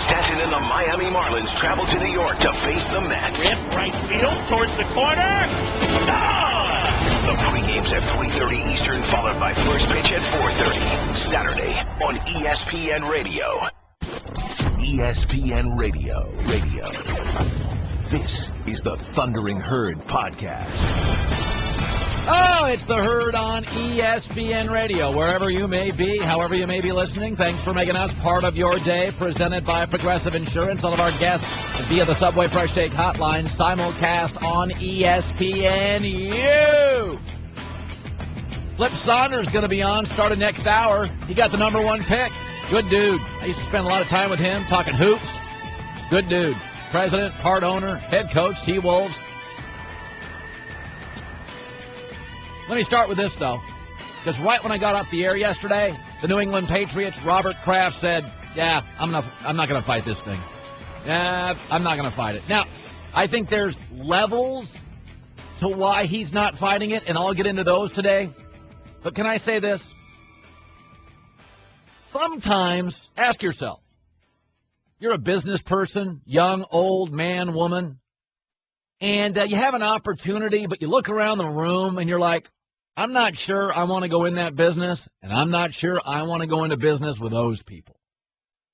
Stanton and the Miami Marlins travel to New York to face the Mets. Rip right field towards the corner. The pregame's at 3:30 Eastern, followed by first pitch at 4:30. Saturday on ESPN Radio. ESPN Radio. This is the Thundering Herd Podcast. Oh, it's the Herd on ESPN Radio. Wherever you may be, however you may be listening, thanks for making us part of your day. Presented by Progressive Insurance. All of our guests via the Subway Fresh Take Hotline, simulcast on ESPNU. Flip Saunders going to be on starting next hour. He got the number one pick. Good dude. I used to spend a lot of time with him talking hoops. Good dude. President, part owner, head coach, T-Wolves. Let me start with this, though, because right when I got off the air yesterday, the New England Patriots, Robert Kraft said, yeah, I'm not going to fight this thing. Yeah, I'm not going to fight it. Now, I think there's levels to why he's not fighting it, and I'll get into those today. But can I say this? Sometimes, ask yourself, you're a business person, young, old, man, woman, and you have an opportunity, but you look around the room and you're like, I'm not sure I want to go in that business, and I'm not sure I want to go into business with those people.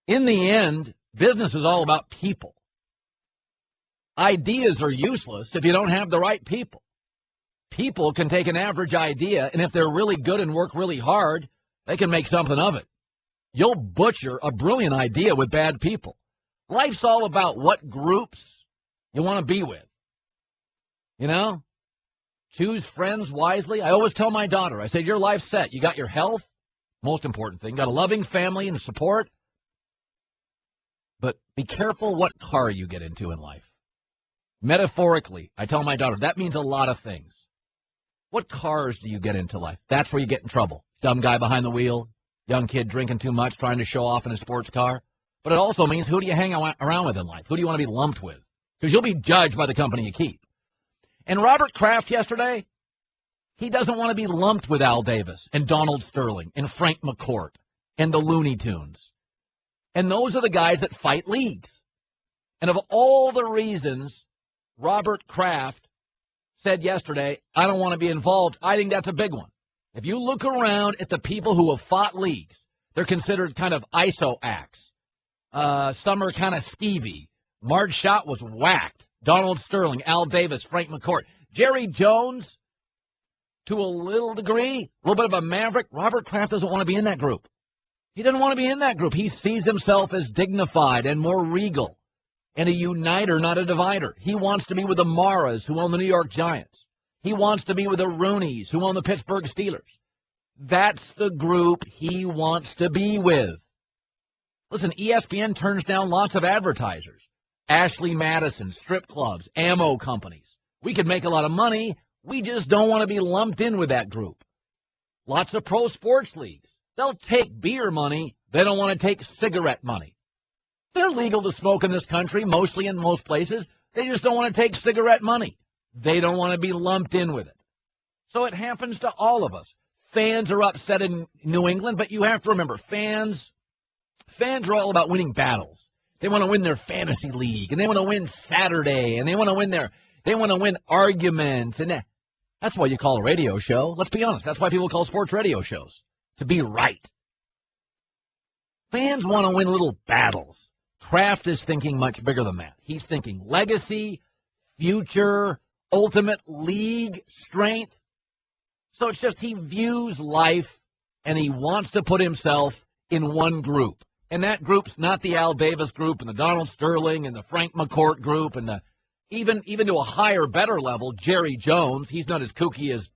In the end, business is all about people. Ideas are useless if you don't have the right people. People can take an average idea, and if they're really good and work really hard, they can make something of it. You'll butcher a brilliant idea with bad people. Life's all about what groups you want to be with. You know? Choose friends wisely. I always tell my daughter, I say, your life's set. You got your health, most important thing. Got a loving family and support. But be careful what car you get into in life. Metaphorically, I tell my daughter, that means a lot of things. What cars do you get into life? That's where you get in trouble. Dumb guy behind the wheel, young kid drinking too much, trying to show off in a sports car. But it also means who do you hang around with in life? Who do you want to be lumped with? Because you'll be judged by the company you keep. And Robert Kraft yesterday, he doesn't want to be lumped with Al Davis and Donald Sterling and Frank McCourt and the Looney Tunes. And those are the guys that fight leagues. And of all the reasons Robert Kraft said yesterday, I don't want to be involved, I think that's a big one. If you look around at the people who have fought leagues, they're considered kind of ISO acts. Some are kind of skeevy. Marge Schott was whacked. Donald Sterling, Al Davis, Frank McCourt. Jerry Jones, to a little degree, a little bit of a maverick. Robert Kraft doesn't want to be in that group. He doesn't want to be in that group. He sees himself as dignified and more regal and a uniter, not a divider. He wants to be with the Maras, who own the New York Giants. He wants to be with the Rooneys, who own the Pittsburgh Steelers. That's the group he wants to be with. Listen, ESPN turns down lots of advertisers. Ashley Madison, strip clubs, ammo companies. We could make a lot of money. We just don't want to be lumped in with that group. Lots of pro sports leagues. They'll take beer money. They don't want to take cigarette money. They're legal to smoke in this country, mostly in most places. They just don't want to take cigarette money. They don't want to be lumped in with it. So it happens to all of us. Fans are upset in New England, but you have to remember, fans are all about winning battles. They want to win their fantasy league, and they want to win Saturday, and they want to win arguments, and that's why you call a radio show. Let's be honest. That's why people call sports radio shows, to be right. Fans want to win little battles. Kraft is thinking much bigger than that. He's thinking legacy, future, ultimate league strength. So it's just he views life, and he wants to put himself in one group. And that group's not the Al Davis group and the Donald Sterling and the Frank McCourt group and the even to a higher, better level, Jerry Jones. He's not as kooky as,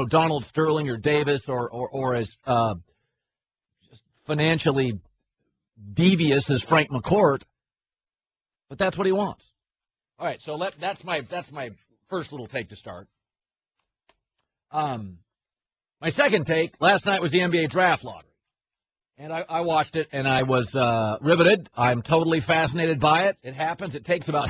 Donald Sterling or Davis or as financially devious as Frank McCourt. But that's what he wants. All right, so that's my first little take to start. My second take last night was the NBA draft lottery. And I watched it, and I was riveted. I'm totally fascinated by it. It happens. It takes about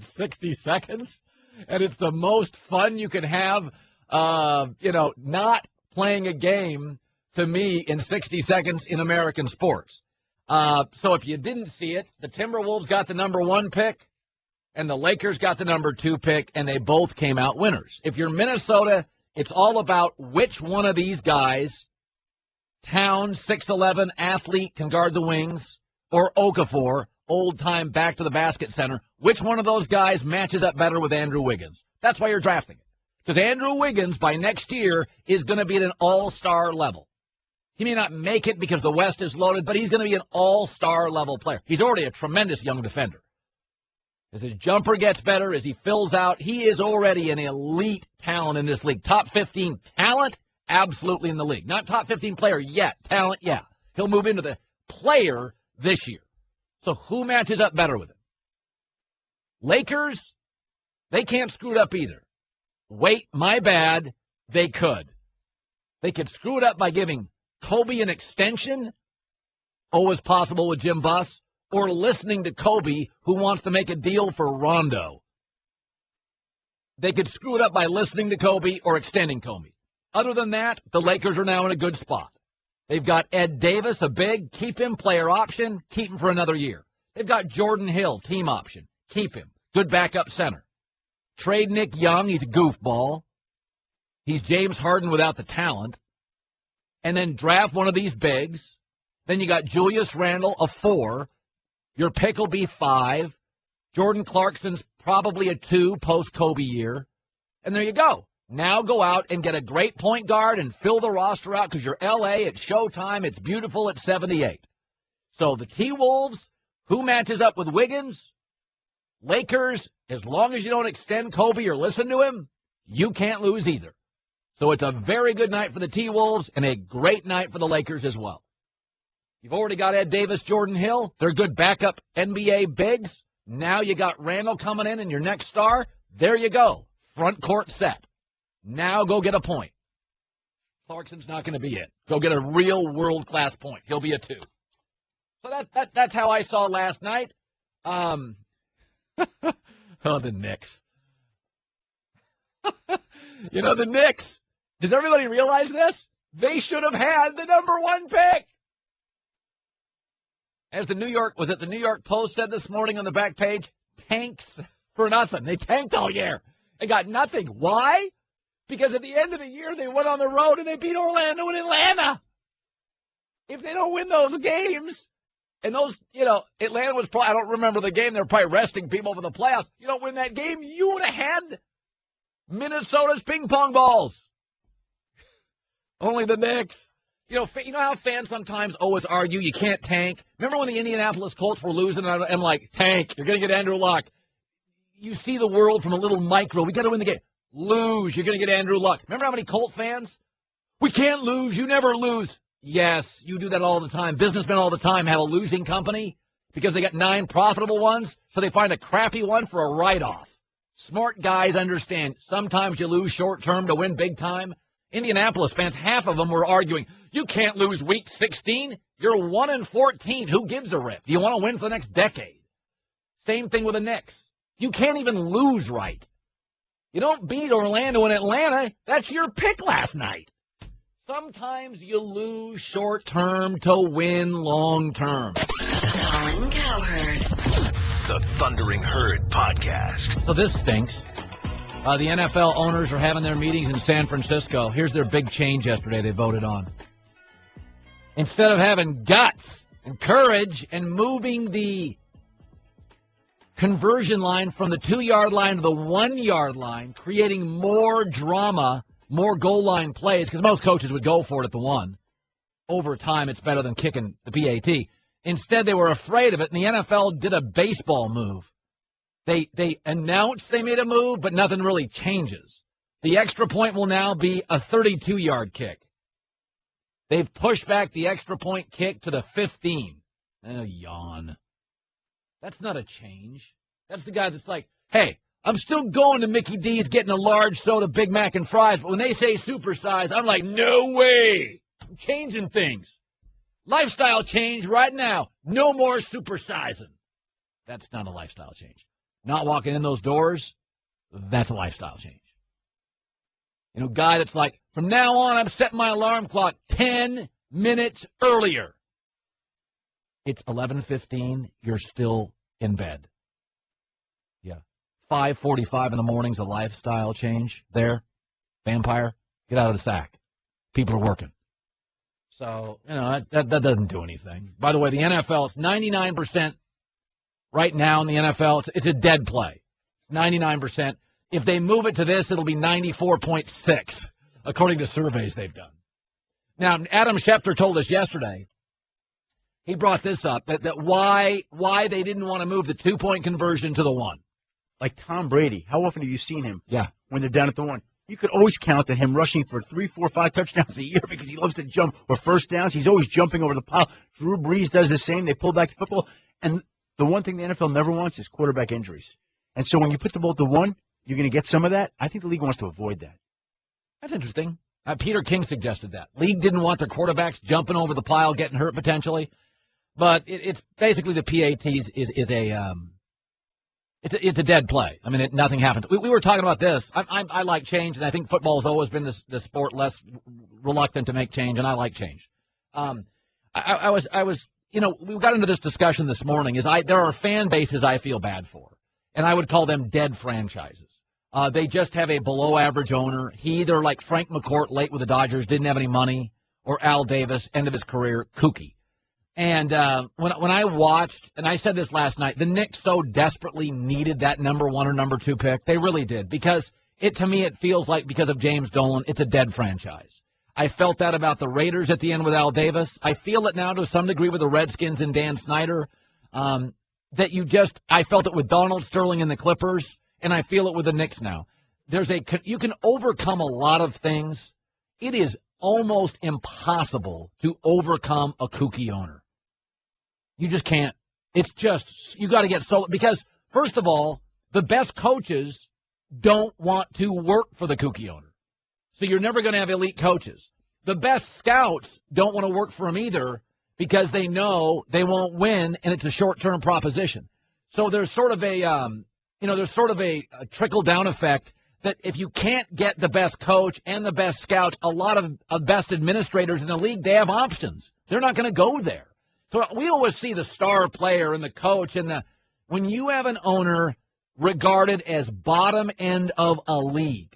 60 seconds, and it's the most fun you can have, not playing a game, to me, in 60 seconds in American sports. So if you didn't see it, the Timberwolves got the number 1 pick, and the Lakers got the number 2 pick, and they both came out winners. If you're Minnesota, it's all about which one of these guys, Towns, 6'11", athlete, can guard the wings, or Okafor, old-time back-to-the-basket center, which one of those guys matches up better with Andrew Wiggins. That's why you're drafting it. Because Andrew Wiggins, by next year, is going to be at an all-star level. He may not make it because the West is loaded, but he's going to be an all-star level player. He's already a tremendous young defender. As his jumper gets better, as he fills out, he is already an elite talent in this league. Top 15 talent, absolutely in the league. Not top 15 player yet. Talent, yeah. He'll move into the player this year. So who matches up better with him? Lakers, they can't screw it up either. Wait, my bad, they could. They could screw it up by giving Kobe an extension, always possible with Jim Buss, or listening to Kobe, who wants to make a deal for Rondo. They could screw it up by listening to Kobe or extending Kobe. Other than that, the Lakers are now in a good spot. They've got Ed Davis, a big, keep him, player option, keep him for another year. They've got Jordan Hill, team option, keep him, good backup center. Trade Nick Young, he's a goofball. He's James Harden without the talent. And then draft one of these bigs. Then you got Julius Randle, a 4. Your pick will be 5. Jordan Clarkson's probably a 2 post-Kobe year. And there you go. Now go out and get a great point guard and fill the roster out because you're L.A., it's showtime, it's beautiful at 78. So the T-Wolves, who matches up with Wiggins? Lakers, as long as you don't extend Kobe or listen to him, you can't lose either. So it's a very good night for the T-Wolves and a great night for the Lakers as well. You've already got Ed Davis, Jordan Hill. They're good backup NBA bigs. Now you got Randall coming in and your next star. There you go. Front court set. Now go get a point. Clarkson's not going to be it. Go get a real world-class point. He'll be a 2. So that's how I saw last night. Oh, the Knicks. You know, the Knicks. Does everybody realize this? They should have had the number 1 pick. As the New York Post said this morning on the back page, tanks for nothing. They tanked all year. They got nothing. Why? Because at the end of the year, they went on the road and they beat Orlando and Atlanta. If they don't win those games, and those, Atlanta was probably, I don't remember the game, they were probably resting people for the playoffs. You don't win that game, you would have had Minnesota's ping pong balls. Only the Knicks. You know how fans sometimes always argue you can't tank? Remember when the Indianapolis Colts were losing and I'm like, tank, you're going to get Andrew Luck. You see the world from a little micro. We got to win the game. Lose, you're going to get Andrew Luck. Remember how many Colt fans? We can't lose, you never lose. Yes, you do that all the time. Businessmen all the time have a losing company because they got 9 profitable ones, so they find a crappy one for a write-off. Smart guys understand sometimes you lose short-term to win big time. Indianapolis fans, half of them were arguing, you can't lose week 16. You're 1-14. Who gives a rip? Do you want to win for the next decade? Same thing with the Knicks. You can't even lose right. You don't beat Orlando and Atlanta. That's your pick last night. Sometimes you lose short-term to win long-term. Colin Cowherd. The Thundering Herd Podcast. So this stinks. The NFL owners are having their meetings in San Francisco. Here's their big change yesterday they voted on. Instead of having guts and courage and moving the conversion line from the 2-yard line to the 1-yard line, creating more drama, more goal line plays, because most coaches would go for it at the 1. Over time, it's better than kicking the PAT. Instead, they were afraid of it, and the NFL did a baseball move. They announced they made a move, but nothing really changes. The extra point will now be a 32-yard kick. They've pushed back the extra point kick to the 15. Oh, yawn. That's not a change. That's the guy that's like, hey, I'm still going to Mickey D's getting a large soda, Big Mac, and fries, but when they say supersize, I'm like, no way. I'm changing things. Lifestyle change right now. No more supersizing. That's not a lifestyle change. Not walking in those doors, that's a lifestyle change. Guy that's like, from now on, I'm setting my alarm clock 10 minutes earlier. It's 11:15. You're still in bed. Yeah. 5:45 in the morning's a lifestyle change there. Vampire, get out of the sack. People are working. So, that doesn't do anything. By the way, the NFL is 99% right now in the NFL. It's a dead play. 99%. If they move it to this, it'll be 94.6, according to surveys they've done. Now, Adam Schefter told us yesterday, he brought this up, that why they didn't want to move the 2-point conversion to the 1. Like Tom Brady. How often have you seen him? Yeah. When they're down at the 1? You could always count on him rushing for 3, 4, 5 touchdowns a year because he loves to jump, or first downs. He's always jumping over the pile. Drew Brees does the same. They pull back the football. And the one thing the NFL never wants is quarterback injuries. And so when you put the ball at the 1, you're going to get some of that. I think the league wants to avoid that. That's interesting. Peter King suggested that. League didn't want their quarterbacks jumping over the pile, getting hurt potentially. But it's basically the PATs it's a dead play. I mean, nothing happens. We were talking about this. I like change, and I think football has always been the sport less reluctant to make change, and I like change. I was we got into this discussion this morning. There are fan bases I feel bad for, and I would call them dead franchises. They just have a below-average owner. He either, like Frank McCourt, late with the Dodgers, didn't have any money, or Al Davis, end of his career, kooky. And when I watched, and I said this last night, the Knicks so desperately needed that number 1 or number 2 pick. They really did, because to me it feels like, because of James Dolan, it's a dead franchise. I felt that about the Raiders at the end with Al Davis. I feel it now to some degree with the Redskins and Dan Snyder. I felt it with Donald Sterling and the Clippers, and I feel it with the Knicks now. You can overcome a lot of things. It is almost impossible to overcome a kooky owner. You just can't. It's just, you got to get because, first of all, the best coaches don't want to work for the kooky owner. So you're never going to have elite coaches. The best scouts don't want to work for him either, because they know they won't win, and it's a short-term proposition. So there's sort of a trickle-down effect that if you can't get the best coach and the best scouts, a lot of best administrators in the league, they have options. They're not going to go there. So we always see the star player and the coach, and when you have an owner regarded as bottom end of a league,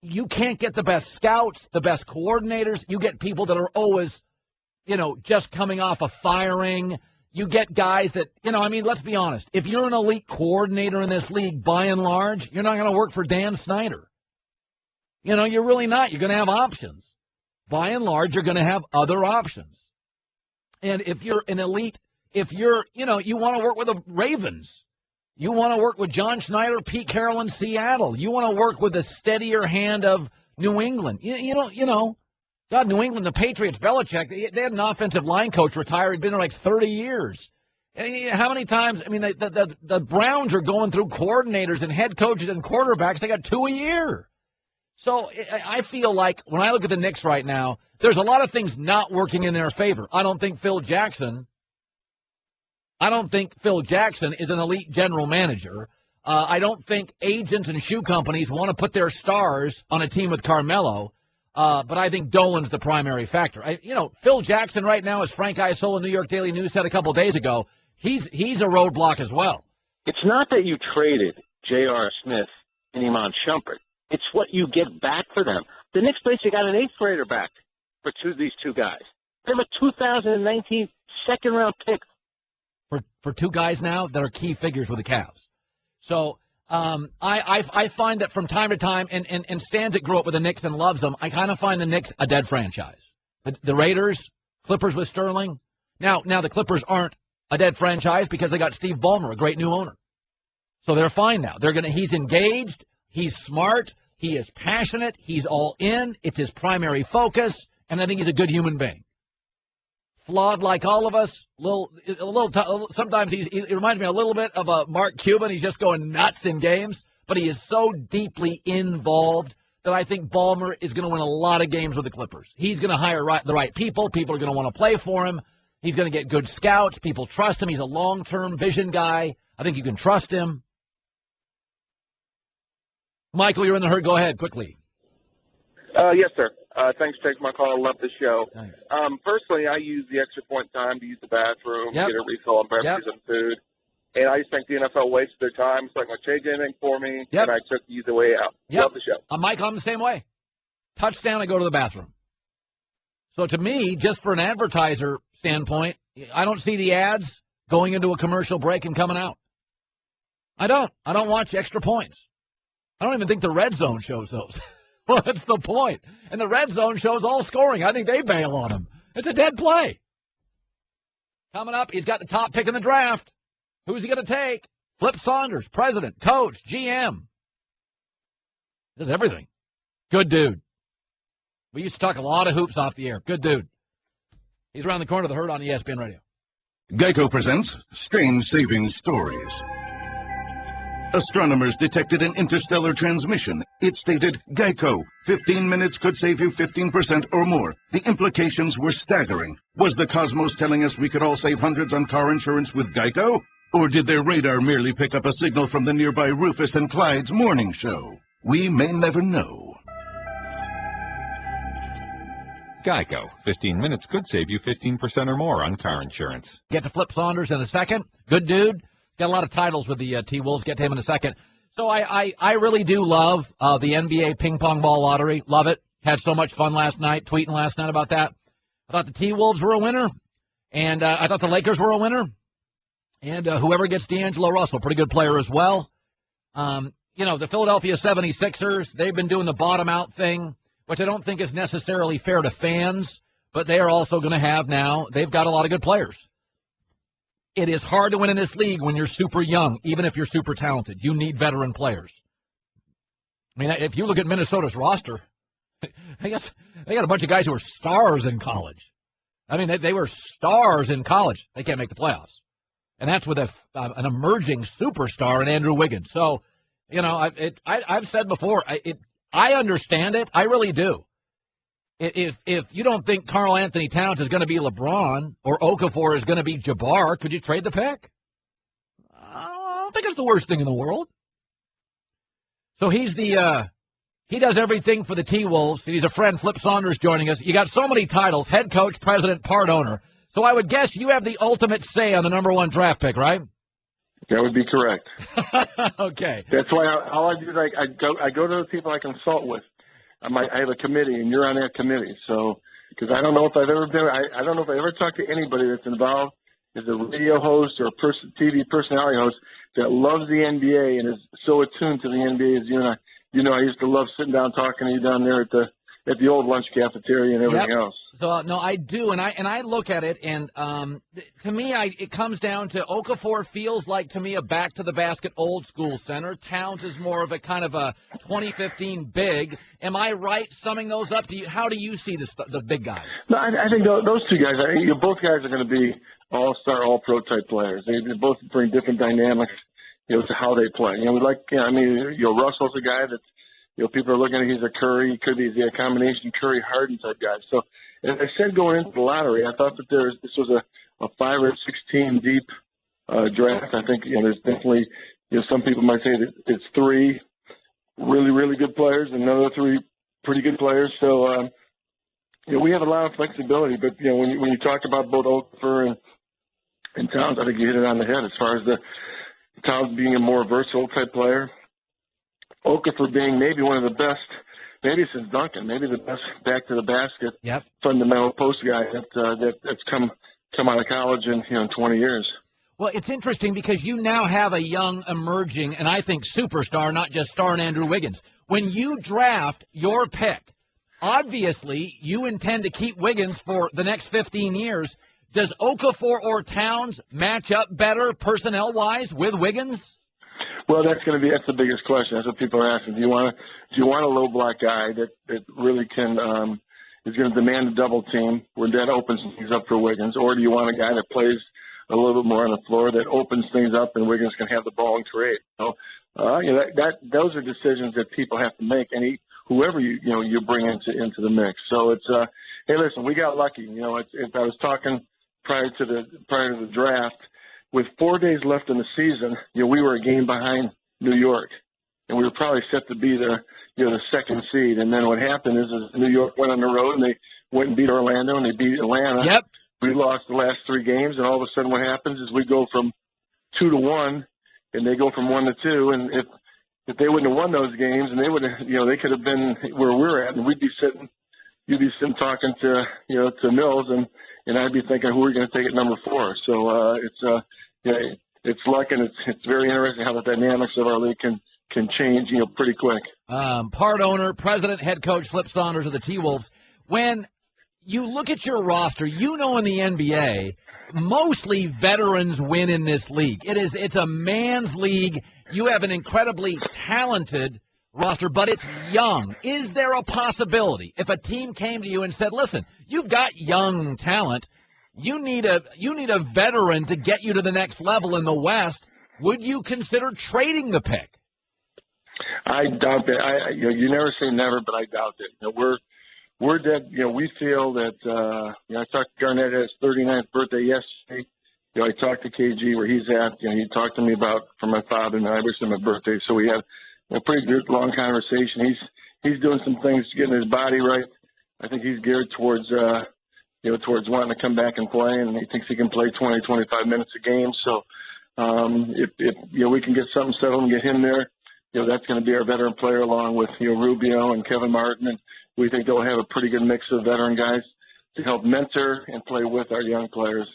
you can't get the best scouts, the best coordinators. You get people that are always, just coming off a firing. You get guys that, let's be honest. If you're an elite coordinator in this league, by and large, you're not going to work for Dan Snyder. You're really not. You're going to have options. By and large, you're going to have other options. And if you're an elite, you want to work with the Ravens. You want to work with John Schneider, Pete Carroll in Seattle. You want to work with the steadier hand of New England. God, New England, the Patriots, Belichick, they had an offensive line coach retire. He'd been there like 30 years. How many times? I mean, the Browns are going through coordinators and head coaches and quarterbacks. They got 2 a year. So I feel like when I look at the Knicks right now, there's a lot of things not working in their favor. I don't think Phil Jackson is an elite general manager. I don't think agents and shoe companies want to put their stars on a team with Carmelo. But I think Dolan's the primary factor. Phil Jackson right now, as Frank Isola, New York Daily News said a couple days ago, he's a roadblock as well. It's not that you traded J.R. Smith and Iman Shumpert. It's what you get back for them. The Knicks basically got an 8th grader back for these two guys. They have a 2019 second-round pick. For 2 guys now that are key figures with the Cavs. So I find that from time to time, and Stans that grew up with the Knicks and loves them, I kind of find the Knicks a dead franchise. The Raiders, Clippers with Sterling. Now the Clippers aren't a dead franchise because they got Steve Ballmer, a great new owner. So they're fine now. He's engaged, he's smart, he is passionate, he's all in, it's his primary focus, and I think he's a good human being. Flawed like all of us, sometimes he reminds me a little bit of a Mark Cuban. He's just going nuts in games, but he is so deeply involved that I think Ballmer is going to win a lot of games with the Clippers. He's going to hire the right people. People are going to want to play for him. He's going to get good scouts. People trust him. He's a long-term vision guy. I think you can trust him. Michael, you're in the herd. Go ahead, quickly. Yes, sir. Thanks for taking my call. I love the show. Thanks. Personally, I use the extra point time to use the bathroom, Yep. get a refill on beverages and food. And I just think the NFL wasted their time. It's not going to change anything for me. Yep. And I took the easy way out. Yep. Love the show. Mike, I'm the same way. Touchdown, I go to the bathroom. So to me, just for an advertiser standpoint, I don't see the ads going into a commercial break and coming out. I don't watch extra points. I don't even think the red zone shows those. Well, that's the point. And the red zone shows all scoring. I think they bail on him. It's a dead play. Coming up, he's got the top pick in the draft. Who's he going to take? Flip Saunders, president, coach, GM. Does everything. Good dude. We used to talk a lot of hoops off the air. Good dude. He's around the corner of the Herd on ESPN Radio. Geico presents Strange Savings Stories. Astronomers detected an interstellar transmission. It stated, Geico, 15 minutes could save you 15% or more. The implications were staggering. Was the cosmos telling us we could all save hundreds on car insurance with Geico? Or did their radar merely pick up a signal from the nearby Rufus and Clyde's morning show? We may never know. Geico. 15 minutes could save you 15% or more on car insurance. Get to Flip Saunders in a second. Good dude. Got a lot of titles with the T-Wolves. Get to him in a second. So I really do love the NBA ping pong ball lottery. Love it. Had so much fun last night, tweeting last night about that. I thought the T-Wolves were a winner, and I thought the Lakers were a winner. And whoever gets D'Angelo Russell, pretty good player as well. The Philadelphia 76ers, they've been doing the bottom-out thing, which I don't think is necessarily fair to fans, but they are also going to have now, they've got a lot of good players. It is hard to win in this league when you're super young, even if you're super talented. You need veteran players. I mean, if you look at Minnesota's roster, they got a bunch of guys who were stars in college. I mean, they were stars in college. They can't make the playoffs. And that's with an emerging superstar in Andrew Wiggins. So, I've said before, I understand it. I really do. If you don't think Karl Anthony Towns is going to be LeBron or Okafor is going to be Jabbar, could you trade the pick? I don't think it's the worst thing in the world. So he does everything for the T-Wolves. He's a friend, Flip Saunders, joining us. You got so many titles, head coach, president, part owner. So I would guess you have the ultimate say on the number one draft pick, right? That would be correct. Okay. That's why all I do is I go to the people I consult with. I have a committee, and you're on that committee. So, because I don't know if I've ever been, I don't know if I ever talked to anybody that's involved as a radio host or a TV personality host that loves the NBA and is so attuned to the NBA as you and I. I used to love sitting down talking to you down there at the old lunch cafeteria and everything else. So no, I do, and I look at it, and to me, it comes down to Okafor feels like to me a back to the basket old school center. Towns is more of a kind of a 2015 big. Am I right summing those up? How do you see the big guys? No, I think those two guys. Both guys are going to be all-star, all-pro type players. They both bring different dynamics, to how they play. Russell's a guy that. People are looking at he's a Curry, he could be a combination Curry-Harden type guy. So, as I said going into the lottery, I thought that this was a 5 or 6 team deep draft. I think there's definitely some people might say that it's 3 really, really good players and another 3 pretty good players. So we have a lot of flexibility. But when you talk about both Okafor and Towns, I think you hit it on the head as far as the Towns being a more versatile type player. Okafor being maybe one of the best, maybe since Duncan, maybe the best back to the basket fundamental post guy that's come out of college in 20 years. Well, it's interesting because you now have a young, emerging, and I think superstar, not just star in Andrew Wiggins. When you draft your pick, obviously you intend to keep Wiggins for the next 15 years. Does Okafor or Towns match up better personnel-wise with Wiggins? Well, that's the biggest question. That's what people are asking. Do you want a low block guy that really can is going to demand a double team where that opens things up for Wiggins, or do you want a guy that plays a little bit more on the floor that opens things up and Wiggins can have the ball and create? So, those are decisions that people have to make, and whoever you bring into the mix. So it's hey, listen, we got lucky. If I was talking prior to the draft. With 4 days left in the season, we were a game behind New York. and we were probably set to be the second seed. And then what happened is New York went on the road and they went and beat Orlando and they beat Atlanta. Yep. We lost the last 3 games, and all of a sudden what happens is we go from 2-1 and they go from 1-2. And if they wouldn't have won those games, and they would have, they could have been where we're at, and you'd be sitting talking to Mills, and I'd be thinking who are we going to take at number 4. So it's luck, and it's very interesting how the dynamics of our league can change, pretty quick. Part owner, president, head coach Flip Saunders of the T-Wolves. When you look at your roster, in the NBA, mostly veterans win in this league. It's a man's league. You have an incredibly talented roster, but it's young. Is there a possibility if a team came to you and said, "Listen, you've got young talent. You need a veteran to get you to the next level in the West"? Would you consider trading the pick? I doubt that. You never say never, but I doubt it. We're dead. We feel that. I talked to Garnett at his 39th birthday yesterday. I talked to KG where he's at. He talked to me about for my father and I wish him a birthday. So we had a pretty good long conversation. He's doing some things to get his body right. I think he's geared towards towards wanting to come back and play, and he thinks he can play 20, 25 minutes a game. So if we can get something settled and get him there, that's going to be our veteran player along with Rubio and Kevin Martin, and we think they'll have a pretty good mix of veteran guys to help mentor and play with our young players.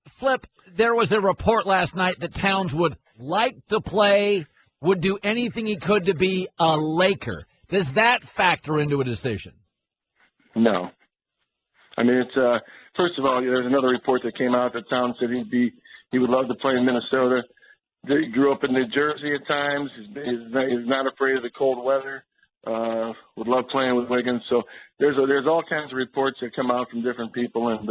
Flip, there was a report last night that Towns would like to play, would do anything he could to be a Laker. Does that factor into a decision? No. I mean, it's first of all, there's another report that came out that Towns said he would love to play in Minnesota. He grew up in New Jersey at times. He's not afraid of the cold weather. Would love playing with Wiggins. So there's all kinds of reports that come out from different people. And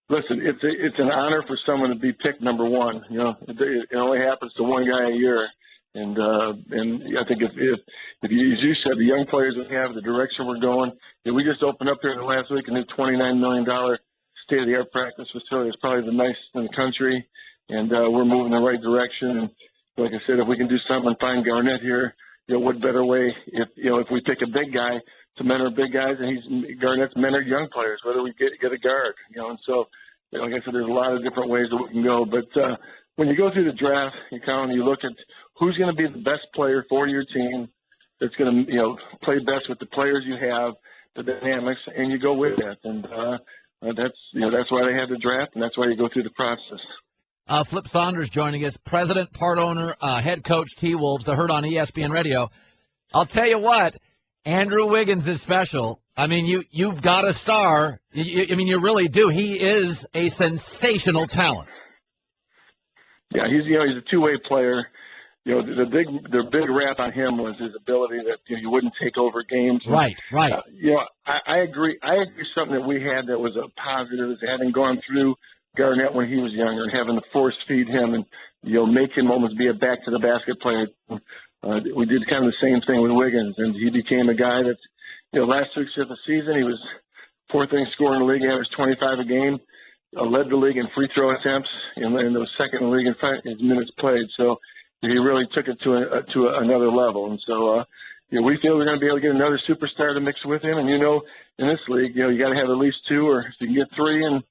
listen, it's an honor for someone to be picked number 1. It only happens to one guy a year. And I think if you, as you said, the young players we have, the direction we're going, we just opened up here in the last week a new $29 million state-of-the-art practice facility. It's probably the nicest in the country, and we're moving in the right direction. And like I said, if we can do something and find Garnett here, what better way if we pick a big guy to mentor big guys, and Garnett's mentored young players, whether we get a guard, and so like I said, there's a lot of different ways that we can go. But when you go through the draft, you look at who's going to be the best player for your team that's going to, play best with the players you have, the dynamics, and you go with that. And that's why they have the draft, and that's why you go through the process. Flip Saunders joining us, president, part owner, head coach, T-Wolves, the Herd on ESPN Radio. I'll tell you what, Andrew Wiggins is special. I mean, you've got a star. You really do. He is a sensational talent. Yeah, he's a two-way player. The big rap on him was his ability that he wouldn't take over games. Right. I agree. I agree. Something that we had that was a positive is having gone through Garnett when he was younger and having to force feed him and make him almost be a back to the basket player. We did kind of the same thing with Wiggins, and he became a guy that last 6 of the season he was 4th leading scorer in the league, averaged 25 a game, led the league in free throw attempts, and was second in the league in minutes played. So he really took it to another level. And so we feel we're going to be able to get another superstar to mix with him. And in this league, you got to have at least 2, or if you can get 3, and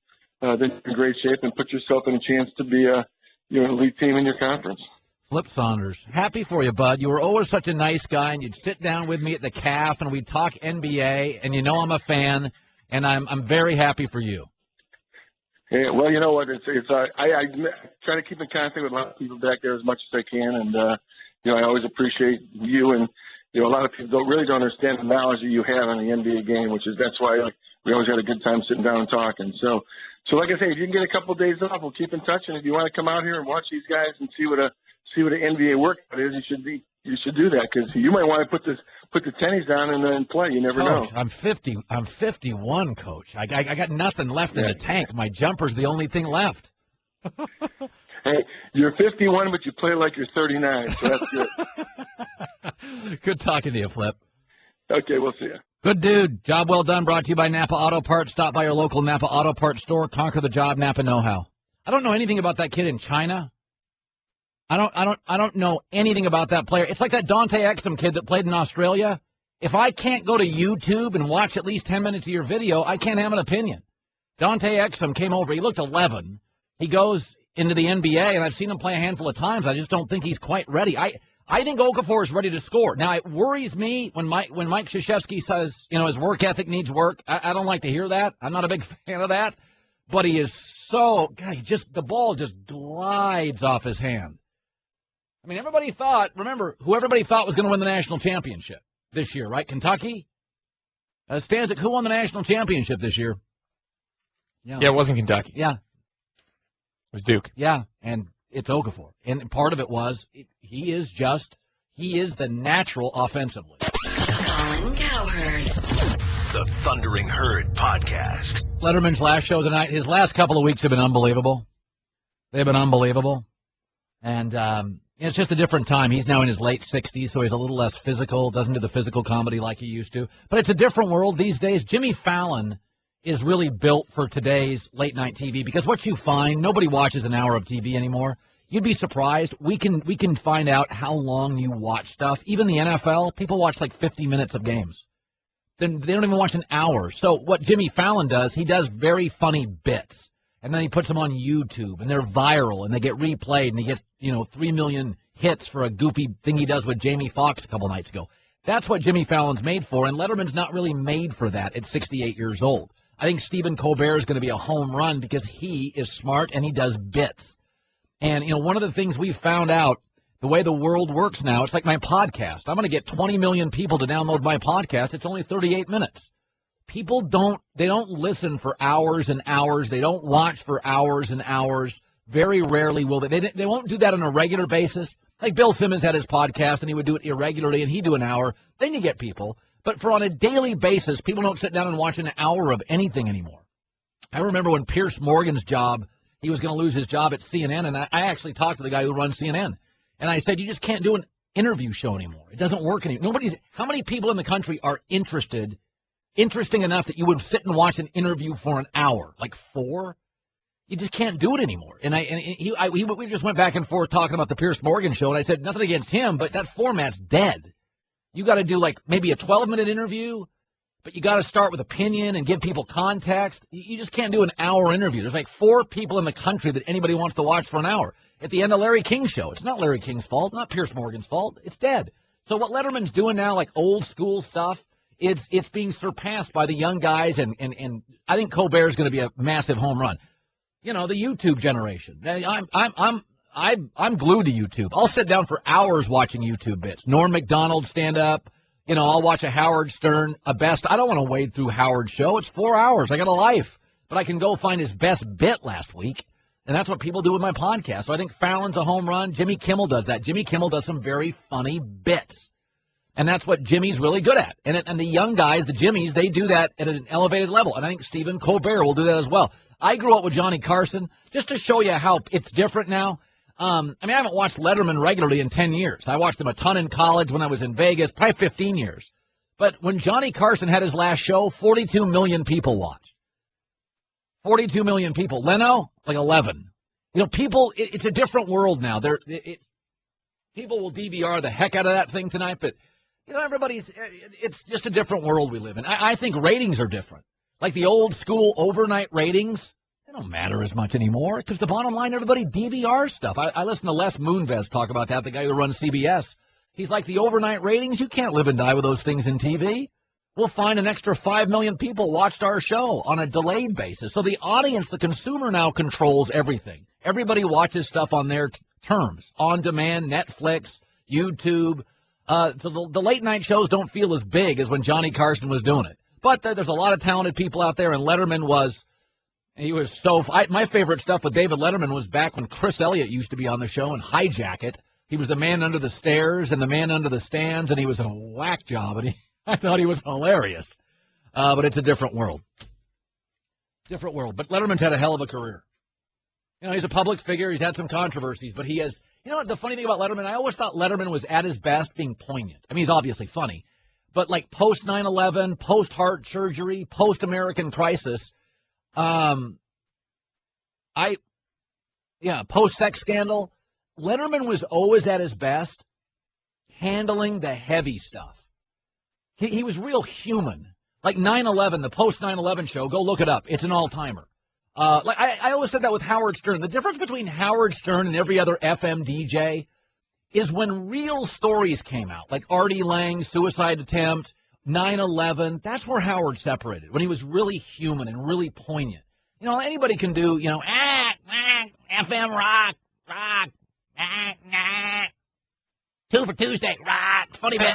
then you're in great shape and put yourself in a chance to be an elite team in your conference. Flip Saunders, happy for you, bud. You were always such a nice guy, and you'd sit down with me at the CAF, and we'd talk NBA, and I'm a fan, and I'm very happy for you. Yeah, well, you know what? I try to keep in contact with a lot of people back there as much as I can, and I always appreciate you. And a lot of people don't understand the knowledge that you have on the NBA game, that's why we always had a good time sitting down and talking. So like I say, if you can get a couple of days off, we'll keep in touch. And if you want to come out here and watch these guys and see what an NBA workout is, you should do that, because you might want to put the tennies down and then play. You never know. I'm 51, Coach. I got nothing left in the tank. My jumper's the only thing left. Hey, you're 51, but you play like you're 39, so that's good. Good talking to you, Flip. Okay, we'll see you. Good dude. Job well done. Brought to you by Napa Auto Parts. Stop by your local Napa Auto Parts store. Conquer the job. Napa know-how. I don't know anything about that kid in China. I don't know anything about that player. It's like that Dante Exum kid that played in Australia. If I can't go to YouTube and watch at least 10 minutes of your video, I can't have an opinion. Dante Exum came over. He looked 11. He goes into the NBA, and I've seen him play a handful of times. I just don't think he's quite ready. I think Okafor is ready to score. Now, it worries me when Mike Krzyzewski says, his work ethic needs work. I don't like to hear that. I'm not a big fan of that. But he is the ball just glides off his hand. I mean, who everybody thought was going to win the national championship this year, right? Kentucky? Stanzik, who won the national championship this year? Yeah, it wasn't Kentucky. Yeah. It was Duke. Yeah, and it's Okafor. And part of it was he is the natural offensively. Colin Cowherd. The Thundering Herd Podcast. Letterman's last show tonight, his last couple of weeks have been unbelievable. They've been unbelievable. And it's just a different time. He's now in his late 60s, so he's a little less physical, doesn't do the physical comedy like he used to. But it's a different world these days. Jimmy Fallon is really built for today's late-night TV because what you find, nobody watches an hour of TV anymore. You'd be surprised. We can find out how long you watch stuff. Even the NFL, people watch like 50 minutes of games. Then they don't even watch an hour. So what Jimmy Fallon does, he does very funny bits. And then he puts them on YouTube, and they're viral, and they get replayed, and he gets, 3 million hits for a goofy thing he does with Jamie Foxx a couple nights ago. That's what Jimmy Fallon's made for, and Letterman's not really made for that at 68 years old. I think Stephen Colbert is going to be a home run because he is smart and he does bits. And, one of the things we found out, the way the world works now, it's like my podcast. I'm going to get 20 million people to download my podcast. It's only 38 minutes. People don't listen for hours and hours. They don't watch for hours and hours. Very rarely will they. They won't do that on a regular basis. Like Bill Simmons had his podcast, and he would do it irregularly, and he'd do an hour. Then you get people. But for on a daily basis, people don't sit down and watch an hour of anything anymore. I remember when Pierce Morgan's job, he was going to lose his job at CNN, and I actually talked to the guy who runs CNN. And I said, you just can't do an interview show anymore. It doesn't work anymore. How many people in the country are interesting enough that you would sit and watch an interview for an hour? Like 4? You just can't do it anymore. And we just went back and forth talking about the Pierce Morgan show, and I said, nothing against him, but that format's dead. You got to do like maybe a 12-minute interview, but you got to start with opinion and give people context. You just can't do an hour interview. There's like 4 people in the country that anybody wants to watch for an hour. At the end of Larry King's show, it's not Larry King's fault, not Pierce Morgan's fault. It's dead. So what Letterman's doing now, like old school stuff, it's being surpassed by the young guys, and I think Colbert's going to be a massive home run. The YouTube generation. I'm glued to YouTube. I'll sit down for hours watching YouTube bits. Norm Macdonald stand up. I'll watch a Howard Stern, a best. I don't want to wade through Howard's show. It's 4 hours. I got a life. But I can go find his best bit last week. And that's what people do with my podcast. So I think Fallon's a home run. Jimmy Kimmel does that. Jimmy Kimmel does some very funny bits. And that's what Jimmy's really good at. And the young guys, the Jimmies, they do that at an elevated level. And I think Stephen Colbert will do that as well. I grew up with Johnny Carson, just to show you how it's different now. I haven't watched Letterman regularly in 10 years. I watched him a ton in college when I was in Vegas, probably 15 years. But when Johnny Carson had his last show, 42 million people watched. 42 million people. Leno, like 11. People, it's a different world now. People will DVR the heck out of that thing tonight, but, it's just a different world we live in. I think ratings are different. Like the old school overnight ratings, they don't matter as much anymore because the bottom line, everybody DVRs stuff. I listen to Les Moonves talk about that, the guy who runs CBS. He's like, the overnight ratings, you can't live and die with those things in TV. We'll find an extra 5 million people watched our show on a delayed basis. So the audience, the consumer now controls everything. Everybody watches stuff on their terms, on demand, Netflix, YouTube. So the late night shows don't feel as big as when Johnny Carson was doing it. But there's a lot of talented people out there, and Letterman my favorite stuff with David Letterman was back when Chris Elliott used to be on the show and hijack it. He was the man under the stairs and the man under the stands, and he was a whack job, and I thought he was hilarious. But it's a different world. Different world. But Letterman's had a hell of a career. He's a public figure. He's had some controversies, but he has, the funny thing about Letterman, I always thought Letterman was at his best being poignant. I mean, he's obviously funny. But like post 9/11, post heart surgery, post American crisis, post sex scandal, Letterman was always at his best handling the heavy stuff. He was real human. Like 9/11, the post 9/11 show, go look it up. It's an all-timer. I always said that with Howard Stern. The difference between Howard Stern and every other FM DJ is when real stories came out, like Artie Lang's suicide attempt, 9/11, that's where Howard separated, when he was really human and really poignant. You know, anybody can do, FM rock, 2 for Tuesday, rock, funny bit.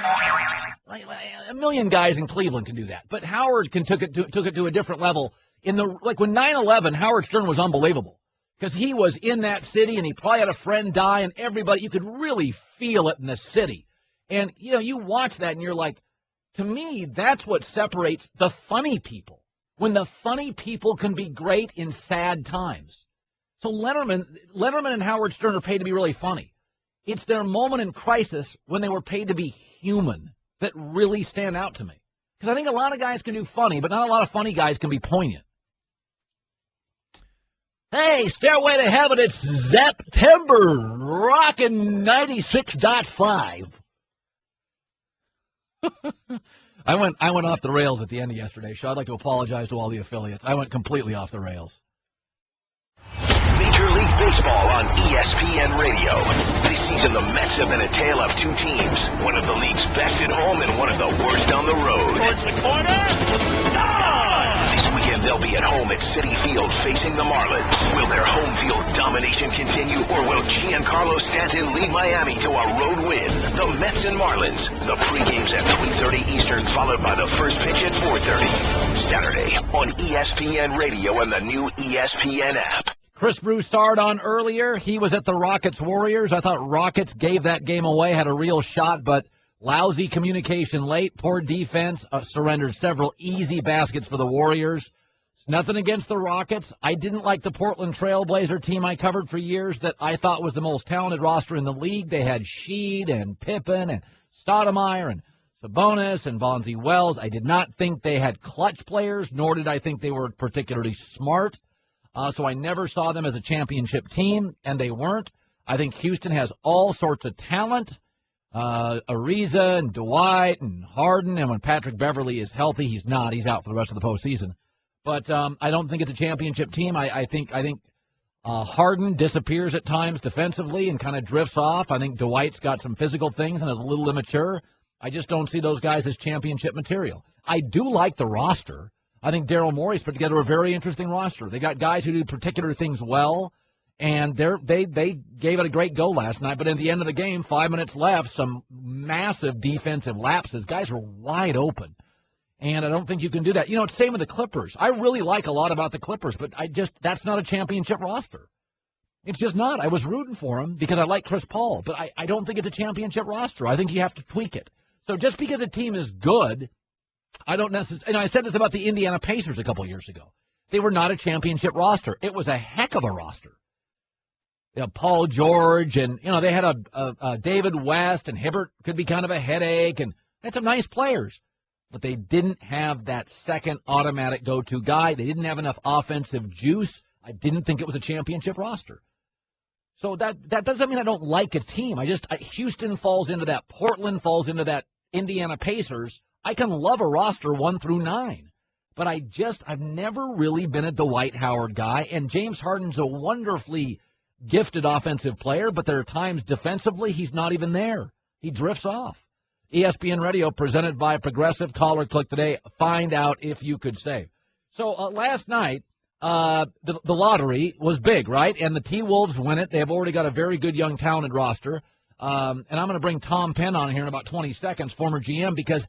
A million guys in Cleveland can do that. But Howard took it to a different level. When 9/11, Howard Stern was unbelievable because he was in that city and he probably had a friend die and everybody, you could really feel it in the city. And, you watch that and you're like, to me, that's what separates the funny people. When the funny people can be great in sad times. So Letterman and Howard Stern are paid to be really funny. It's their moment in crisis when they were paid to be human that really stand out to me. Because I think a lot of guys can do funny, but not a lot of funny guys can be poignant. Hey, Stairway to Heaven, it's September, rockin' 96.5. I went off the rails at the end of yesterday's show. I'd like to apologize to all the affiliates. I went completely off the rails. Major League Baseball on ESPN Radio. This season, the Mets have been a tale of two teams. One of the league's best at home and one of the worst on the road. Towards the corner. This weekend, they'll be at home at Citi Field facing the Marlins. Will their home field domination continue, or will Giancarlo Stanton lead Miami to a road win? The Mets and Marlins. The pregame's at 3:30 Eastern, followed by the first pitch at 4:30. Saturday on ESPN Radio and the new ESPN app. Chris Broussard on earlier. He was at the Rockets-Warriors. I thought Rockets gave that game away, had a real shot, but lousy communication late, poor defense, surrendered several easy baskets for the Warriors. Nothing against the Rockets. I didn't like the Portland Trailblazer team I covered for years that I thought was the most talented roster in the league. They had Sheed and Pippen and Stoudemire and Sabonis and Bonzi Wells. I did not think they had clutch players, nor did I think they were particularly smart. So I never saw them as a championship team, and they weren't. I think Houston has all sorts of talent. Ariza and Dwight and Harden, and when Patrick Beverly is healthy, he's not. He's out for the rest of the postseason. But I don't think it's a championship team. I think Harden disappears at times defensively and kind of drifts off. I think Dwight's got some physical things and is a little immature. I just don't see those guys as championship material. I do like the roster. I think Daryl Morey's put together a very interesting roster. They got guys who do particular things well, and they gave it a great go last night. But at the end of the game, 5 minutes left, some massive defensive lapses. Guys were wide open, and I don't think you can do that. It's the same with the Clippers. I really like a lot about the Clippers, but that's not a championship roster. It's just not. I was rooting for him because I like Chris Paul, but I don't think it's a championship roster. I think you have to tweak it. So just because a team is good, I don't necessarily, and I said this about the Indiana Pacers a couple years ago. They were not a championship roster. It was a heck of a roster. Paul George, and they had a David West, and Hibbert could be kind of a headache, and they had some nice players, but they didn't have that second automatic go-to guy. They didn't have enough offensive juice. I didn't think it was a championship roster. So that doesn't mean I don't like a team. Houston falls into that. Portland falls into that. Indiana Pacers. I can love a roster 1 through 9, but I've never really been a Dwight Howard guy, and James Harden's a wonderfully gifted offensive player, but there are times defensively he's not even there. He drifts off. ESPN Radio presented by Progressive. Caller click today. Find out if you could save. So last night, the lottery was big, right? And the T-Wolves win it. They have already got a very good young talented roster. And I'm going to bring Tom Penn on here in about 20 seconds, former GM, because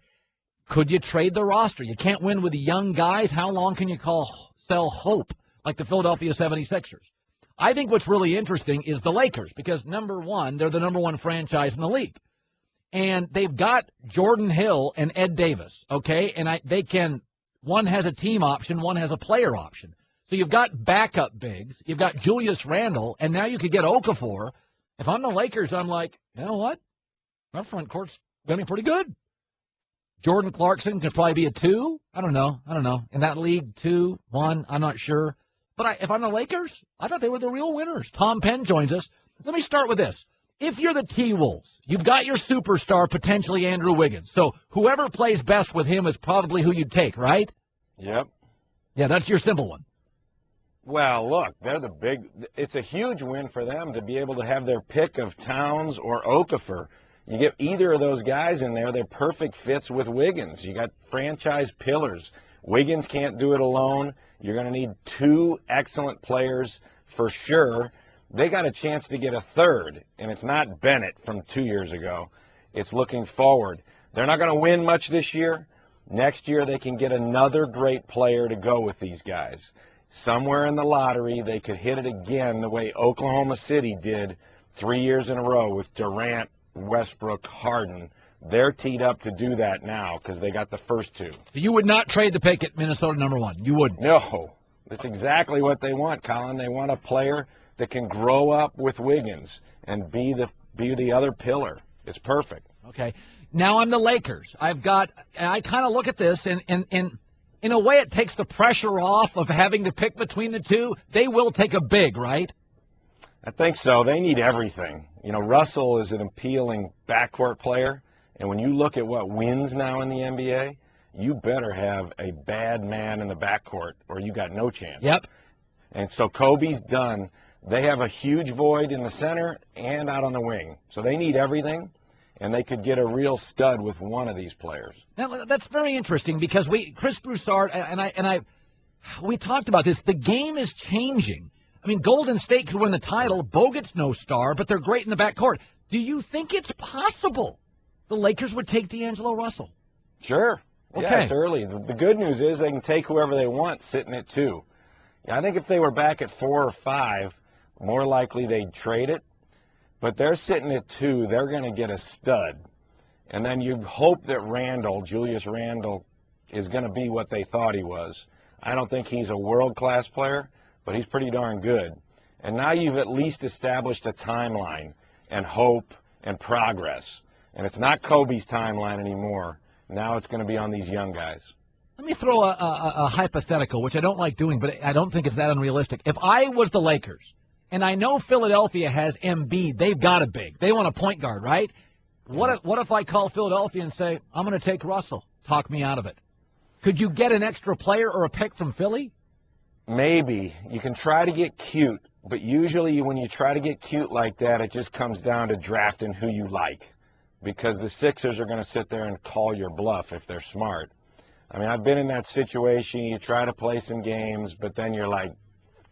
could you trade the roster? You can't win with the young guys. How long can you sell hope like the Philadelphia 76ers? I think what's really interesting is the Lakers because, number one, they're the number one franchise in the league. And they've got Jordan Hill and Ed Davis, okay? And one has a team option, one has a player option. So you've got backup bigs. You've got Julius Randle, and now you could get Okafor. If I'm the Lakers, I'm like, you know what? Our front court's going to be pretty good. Jordan Clarkson could probably be a 2. I don't know. In that league, 2, 1, I'm not sure. But if I'm the Lakers, I thought they were the real winners. Tom Penn joins us. Let me start with this. If you're the T-Wolves, you've got your superstar, potentially Andrew Wiggins. So whoever plays best with him is probably who you'd take, right? Yep. Yeah, that's your simple one. Well, look, it's a huge win for them to be able to have their pick of Towns or Okafor. You get either of those guys in there, they're perfect fits with Wiggins. You got franchise pillars. Wiggins can't do it alone. You're going to need two excellent players for sure. They got a chance to get a third, and it's not Bennett from 2 years ago. It's looking forward. They're not going to win much this year. Next year they can get another great player to go with these guys. Somewhere in the lottery they could hit it again the way Oklahoma City did 3 years in a row with Durant, Westbrook, Harden. They're teed up to do that now because they got the first two. You would not trade the pick at Minnesota #1. You wouldn't. No. That's exactly what they want, Colin. They want a player that can grow up with Wiggins and be the other pillar. It's perfect. Okay. Now I'm the Lakers. I kind of look at this, and in a way it takes the pressure off of having to pick between the two. They will take a big, right? I think so. They need everything. You know, Russell is an appealing backcourt player, and when you look at what wins now in the NBA, you better have a bad man in the backcourt or you got no chance. Yep. And so Kobe's done. They have a huge void in the center and out on the wing. So they need everything, and they could get a real stud with one of these players. Now, that's very interesting because Chris Broussard we talked about this. The game is changing. I mean, Golden State could win the title. Bogut's no star, but they're great in the backcourt. Do you think it's possible the Lakers would take D'Angelo Russell? Sure. Okay. Yeah, it's early. The good news is they can take whoever they want sitting at 2. I think if they were back at 4 or 5, more likely they'd trade it. But they're sitting at 2. They're going to get a stud. And then you hope that Julius Randle, is going to be what they thought he was. I don't think he's a world-class player, but he's pretty darn good. And now you've at least established a timeline and hope and progress. And it's not Kobe's timeline anymore. Now it's going to be on these young guys. Let me throw a hypothetical, which I don't like doing, but I don't think it's that unrealistic. If I was the Lakers, and I know Philadelphia has Embiid, they've got a big. They want a point guard, right? What if I call Philadelphia and say, I'm going to take Russell? Talk me out of it. Could you get an extra player or a pick from Philly? Maybe. You can try to get cute, but usually when you try to get cute like that, it just comes down to drafting who you like. Because the Sixers are going to sit there and call your bluff if they're smart. I mean, I've been in that situation. You try to play some games, but then you're like,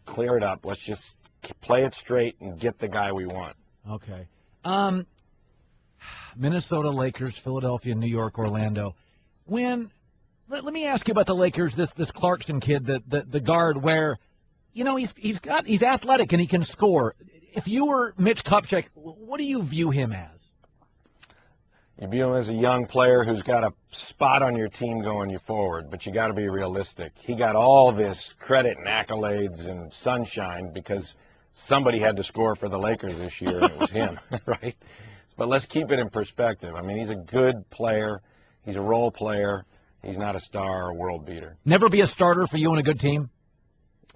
clear it up. Let's just play it straight and get the guy we want. Okay. Minnesota, Lakers, Philadelphia, New York, Orlando. Let me ask you about the Lakers, this Clarkson kid, the guard where, you know, he's athletic and he can score. If you were Mitch Kupchak, what do you view him as? You view him as a young player who's got a spot on your team going you forward, but you got to be realistic. He got all this credit and accolades and sunshine because somebody had to score for the Lakers this year, and it was him, right? But let's keep it in perspective. I mean, he's a good player. He's a role player. He's not a star or world beater. Never be a starter for you in a good team?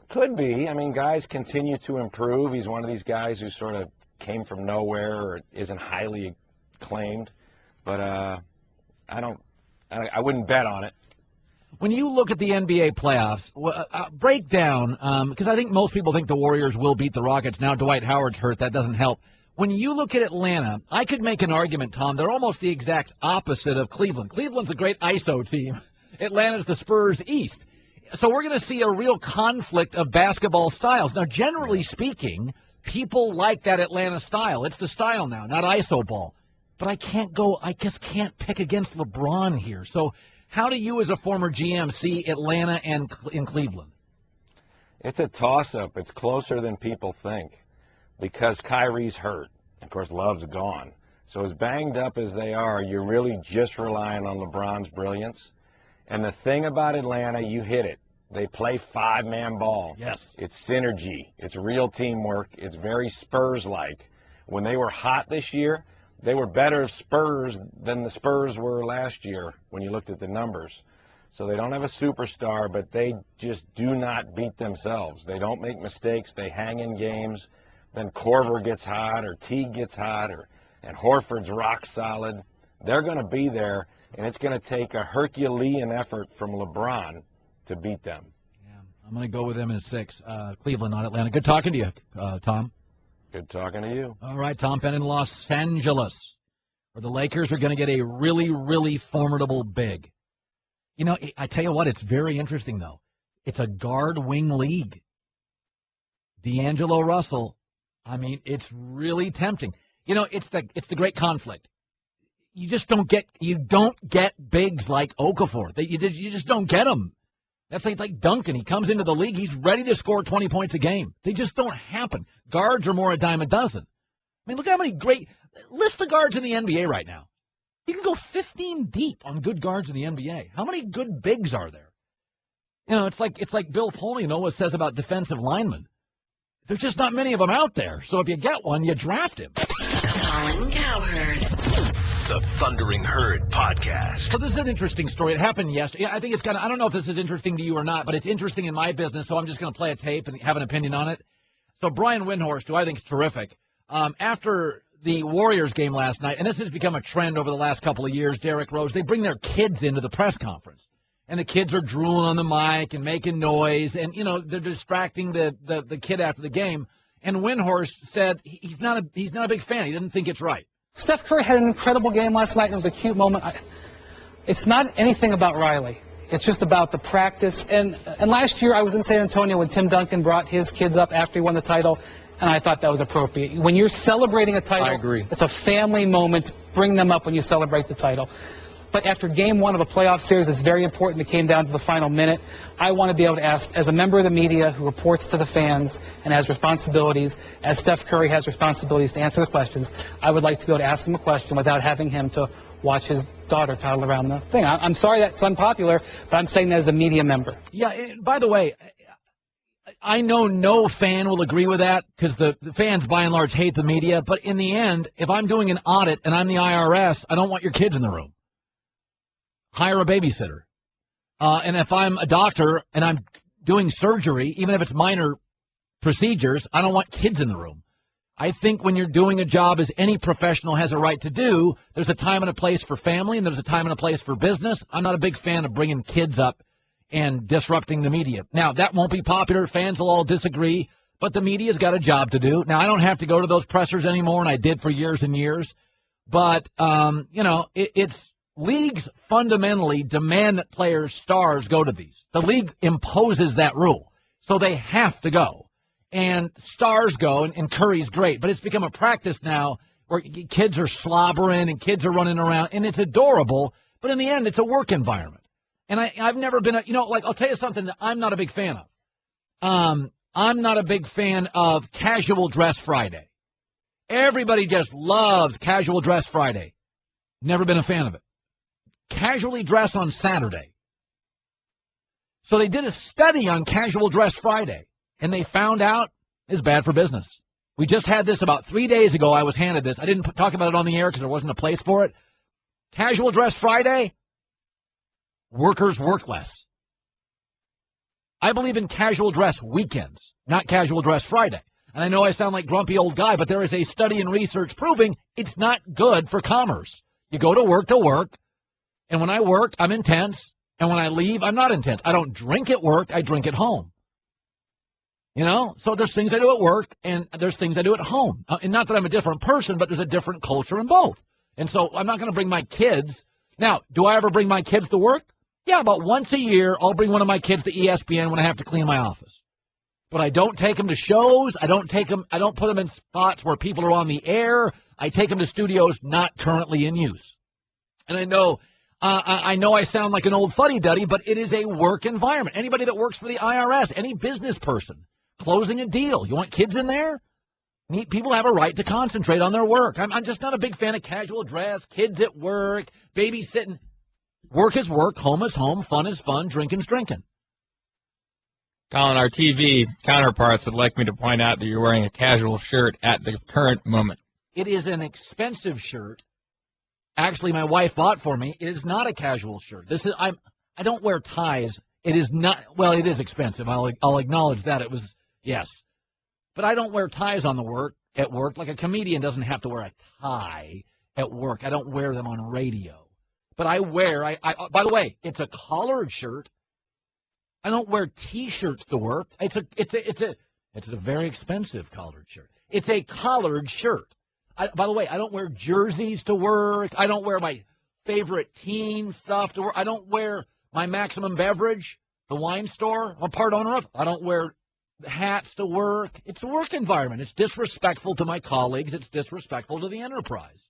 Could be. I mean, guys continue to improve. He's one of these guys who sort of came from nowhere or isn't highly acclaimed. But I wouldn't bet on it. When you look at the NBA playoffs, break down, because I think most people think the Warriors will beat the Rockets. Now Dwight Howard's hurt. That doesn't help. When you look at Atlanta, I could make an argument, Tom. They're almost the exact opposite of Cleveland. Cleveland's a great ISO team. Atlanta's the Spurs East. So we're going to see a real conflict of basketball styles. Now, generally speaking, people like that Atlanta style. It's the style now, not ISO ball. But I just can't pick against LeBron here. So how do you as a former GM see Atlanta and in Cleveland? It's a toss-up. It's closer than people think because Kyrie's hurt. Of course, Love's gone. So as banged up as they are, you're really just relying on LeBron's brilliance. And the thing about Atlanta, you hit it. They play 5-man ball. Yes. It's synergy. It's real teamwork. It's very Spurs-like. When they were hot this year, they were better Spurs than the Spurs were last year when you looked at the numbers. So they don't have a superstar, but they just do not beat themselves. They don't make mistakes. They hang in games. Then Corver gets hot or Teague gets hot and Horford's rock solid. They're going to be there, and it's going to take a Herculean effort from LeBron to beat them. Yeah, I'm going to go with them in 6. Cleveland, not Atlanta. Good talking to you, Tom. Good talking to you. All right, Tom Penn in Los Angeles, where the Lakers are going to get a really, really formidable big. You know, I tell you what, it's very interesting, though. It's a guard-wing league. D'Angelo Russell, I mean, it's really tempting. You know, it's the great conflict. You don't get bigs like Okafor. You just don't get them. That's like Duncan. He comes into the league, he's ready to score 20 points a game. They just don't happen. Guards are more a dime a dozen. I mean, look how many list the guards in the NBA right now. You can go 15 deep on good guards in the NBA. How many good bigs are there? You know, it's like Bill Poliano always says about defensive linemen. There's just not many of them out there. So if you get one, you draft him. Colin Cowherd. The Thundering Herd Podcast. So this is an interesting story. It happened yesterday. I think it's I don't know if this is interesting to you or not, but it's interesting in my business, so I'm just going to play a tape and have an opinion on it. So Brian Windhorst, who I think is terrific, after the Warriors game last night, and this has become a trend over the last couple of years, Derrick Rose, they bring their kids into the press conference. And the kids are drooling on the mic and making noise, and, you know, they're distracting the kid after the game. And Windhorst said he's not a big fan. He didn't think it's right. Steph Curry had an incredible game last night. It was a cute moment. It's not anything about Riley. It's just about the practice. And last year I was in San Antonio when Tim Duncan brought his kids up after he won the title, and I thought that was appropriate. When you're celebrating a title, I agree. It's a family moment. Bring them up when you celebrate the title. But after game 1 of a playoff series, it's very important. It came down to the final minute. I want to be able to ask, as a member of the media who reports to the fans and has responsibilities, as Steph Curry has responsibilities to answer the questions, I would like to be able to ask him a question without having him to watch his daughter toddle around the thing. I'm sorry that's unpopular, but I'm saying that as a media member. Yeah, by the way, I know no fan will agree with that because the fans, by and large, hate the media. But in the end, if I'm doing an audit and I'm the IRS, I don't want your kids in the room. Hire a babysitter. And if I'm a doctor and I'm doing surgery, even if it's minor procedures, I don't want kids in the room. I think when you're doing a job, as any professional has a right to do, there's a time and a place for family and there's a time and a place for business. I'm not a big fan of bringing kids up and disrupting the media. Now, that won't be popular. Fans will all disagree, but the media's got a job to do. Now, I don't have to go to those pressers anymore, and I did for years and years. But, it's leagues fundamentally demand that players, stars, go to these. The league imposes that rule, so they have to go. And stars go, and Curry's great, but it's become a practice now where kids are slobbering and kids are running around, and it's adorable, but in the end, it's a work environment. And I've never been I'll tell you something that I'm not a big fan of. I'm not a big fan of Casual Dress Friday. Everybody just loves Casual Dress Friday. Never been a fan of it. Casually dress on Saturday. So they did a study on Casual Dress Friday, and they found out it's bad for business. We just had this about 3 days ago. I was handed this. I didn't talk about it on the air because there wasn't a place for it. Casual Dress Friday, workers work less. I believe in casual dress weekends, not casual dress Friday. And I know I sound like grumpy old guy, but there is a study and research proving it's not good for commerce. You go to work, and when I work, I'm intense, and when I leave, I'm not intense. I don't drink at work, I drink at home. So there's things I do at work, and there's things I do at home. And not that I'm a different person, but there's a different culture in both. And so I'm not going to bring my kids. Now, do I ever bring my kids to work? Yeah, about once a year, I'll bring one of my kids to ESPN when I have to clean my office. But I don't take them to shows. I don't put them in spots where people are on the air. I take them to studios not currently in use. And I know I sound like an old fuddy-duddy, but it is a work environment. Anybody that works for the IRS, any business person, closing a deal, you want kids in there? People have a right to concentrate on their work. I'm just not a big fan of casual dress, kids at work, babysitting. Work is work, home is home, fun is fun, drinking's drinking. Colin, our TV counterparts would like me to point out that you're wearing a casual shirt at the current moment. It is an expensive shirt. Actually, my wife bought for me. It is not a casual shirt. I don't wear ties. It is not, well, it is expensive. I'll acknowledge that. It was, yes. But I don't wear ties at work. Like a comedian doesn't have to wear a tie at work. I don't wear them on radio. But I by the way, it's a collared shirt. I don't wear T-shirts to work. It's a very expensive collared shirt. It's a collared shirt. By the way, I don't wear jerseys to work. I don't wear my favorite team stuff to work. I don't wear my Maximum Beverage, the wine store I'm part owner of. I don't wear hats to work. It's a work environment. It's disrespectful to my colleagues. It's disrespectful to the enterprise.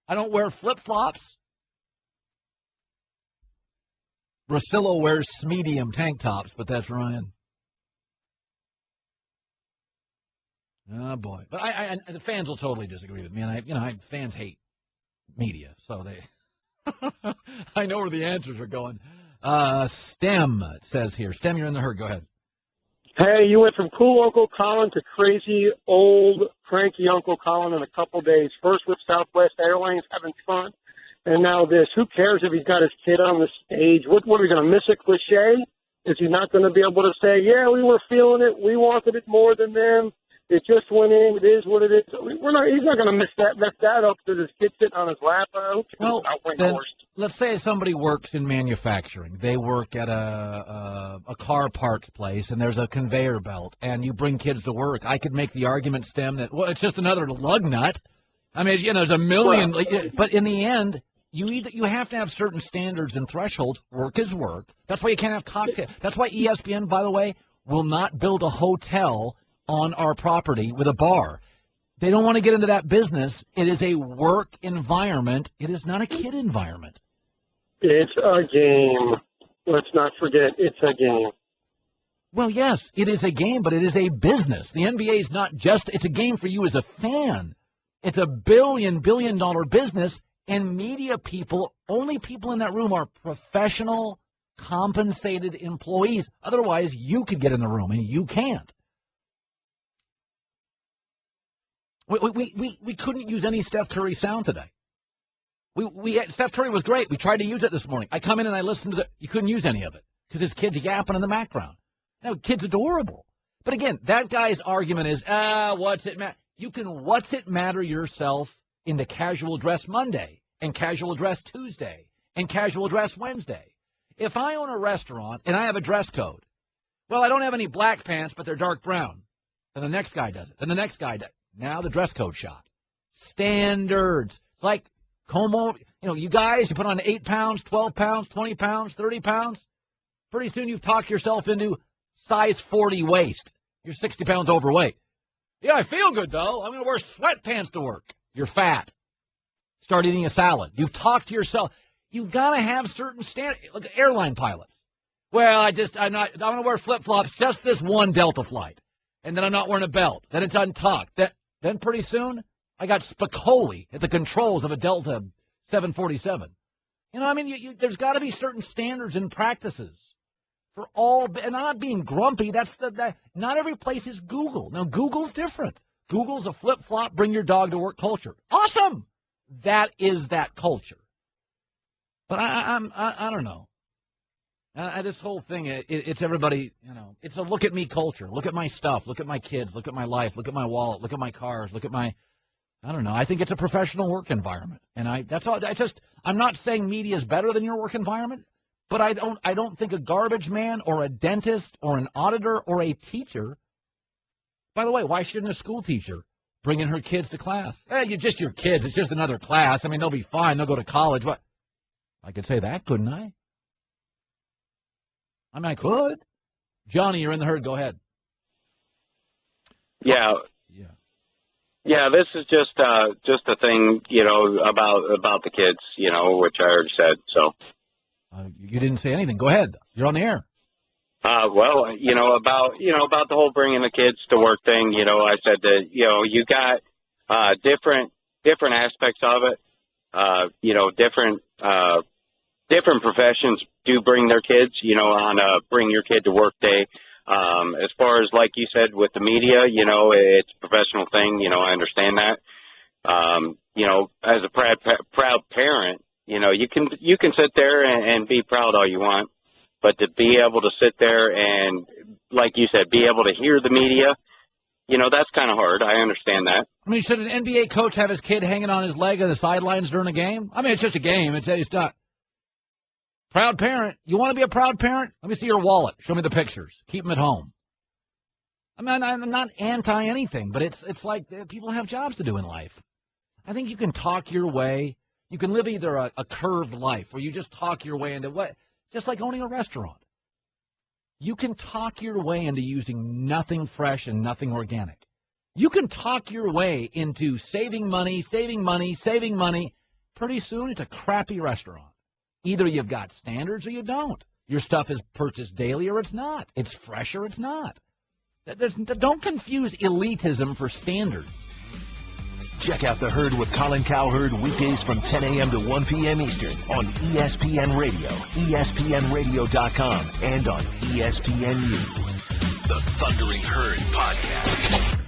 I don't wear flip-flops. Rosillo wears medium tank tops, but that's Ryan. Oh, boy. But the fans will totally disagree with me. And fans hate media, so they... I know where the answers are going. Stem, it says here. Stem, you're in the herd. Go ahead. Hey, you went from cool Uncle Colin to crazy old cranky Uncle Colin in a couple days. First with Southwest Airlines having fun, and now this. Who cares if he's got his kid on the stage? What are we going to miss a cliche? Is he not going to be able to say, yeah, we were feeling it, we wanted it more than them, it just went in, it is what it is? He's not going to mess that up to his kid sitting on his lap. Well, then, let's say somebody works in manufacturing. They work at a car parts place, and there's a conveyor belt, and you bring kids to work. I could make the argument, Stem, that, well, it's just another lug nut. I mean, there's a million. But in the end, you have to have certain standards and thresholds. Work is work. That's why you can't have cocktails. That's why ESPN, by the way, will not build a hotel on our property with a bar. They don't want to get into that business. It is a work environment. It is not a kid environment. It's a game. Let's not forget, it's a game. Well, yes, it is a game, but it is a business. The NBA is not just, it's a game for you as a fan. It's a billion-dollar business, and media people, only people in that room are professional, compensated employees. Otherwise, you could get in the room, and you can't. We couldn't use any Steph Curry sound today. Steph Curry was great. We tried to use it this morning. I come in and I listen to you couldn't use any of it because his kid's yapping in the background. Now, kid's adorable. But again, that guy's argument is, what's it matter? You can what's it matter yourself into casual dress Monday and casual dress Tuesday and casual dress Wednesday. If I own a restaurant and I have a dress code, well, I don't have any black pants, but they're dark brown. Then the next guy does it. Then the next guy does it. Now the dress code shot. Standards. Like Como, you guys, you put on 8 pounds, 12 pounds, 20 pounds, 30 pounds. Pretty soon you've talked yourself into size 40 waist. You're 60 pounds overweight. Yeah, I feel good, though. I'm going to wear sweatpants to work. You're fat. Start eating a salad. You've talked to yourself. You've got to have certain standards. Look, airline pilots. Well, I'm going to wear flip-flops just this one Delta flight. And then I'm not wearing a belt. Then it's untucked. Then pretty soon, I got Spicoli at the controls of a Delta 747. There's got to be certain standards and practices for all. And I'm not being grumpy. Not every place is Google. Now, Google's different. Google's a flip-flop, bring your dog to work culture. Awesome. That is that culture. But I don't know. This whole thing, it's everybody, it's a look at me culture. Look at my stuff. Look at my kids. Look at my life. Look at my wallet. Look at my cars. Look at my, I don't know. I think it's a professional work environment. And that's all. I'm not saying media is better than your work environment, but I don't think a garbage man or a dentist or an auditor or a teacher, by the way, why shouldn't a school teacher bring in her kids to class? You're just your kids. It's just another class. I mean, they'll be fine. They'll go to college. What? I could say that, couldn't I? I mean, I could. Johnny, you're in the herd. Go ahead. Yeah. This is just a thing, about the kids, which I already said. So. You didn't say anything. Go ahead. You're on the air. Well, about the whole bringing the kids to work thing. I said that you got different aspects of it. Different professions do bring their kids, on a bring your kid to work day. As far as, like you said, with the media, it's a professional thing. I understand that. As a proud parent, You know, you can sit there and be proud all you want, but to be able to sit there and, like you said, be able to hear the media, you know, that's kind of hard. I understand that. I mean, should an NBA coach have his kid hanging on his leg on the sidelines during a game? I mean, it's just a game. It's not. Proud parent. You want to be a proud parent? Let me see your wallet. Show me the pictures. Keep them at home. I mean, I'm not anti-anything, but it's like people have jobs to do in life. I think you can talk your way. You can live either a curved life where you just talk your way into what, just like owning a restaurant. You can talk your way into using nothing fresh and nothing organic. You can talk your way into saving money. Pretty soon, it's a crappy restaurant. Either you've got standards or you don't. Your stuff is purchased daily or it's not. It's fresh or it's not. Don't confuse elitism for standard. Check out The Herd with Colin Cowherd weekdays from 10 a.m. to 1 p.m. Eastern on ESPN Radio, ESPNradio.com, and on ESPNU. The Thundering Herd Podcast.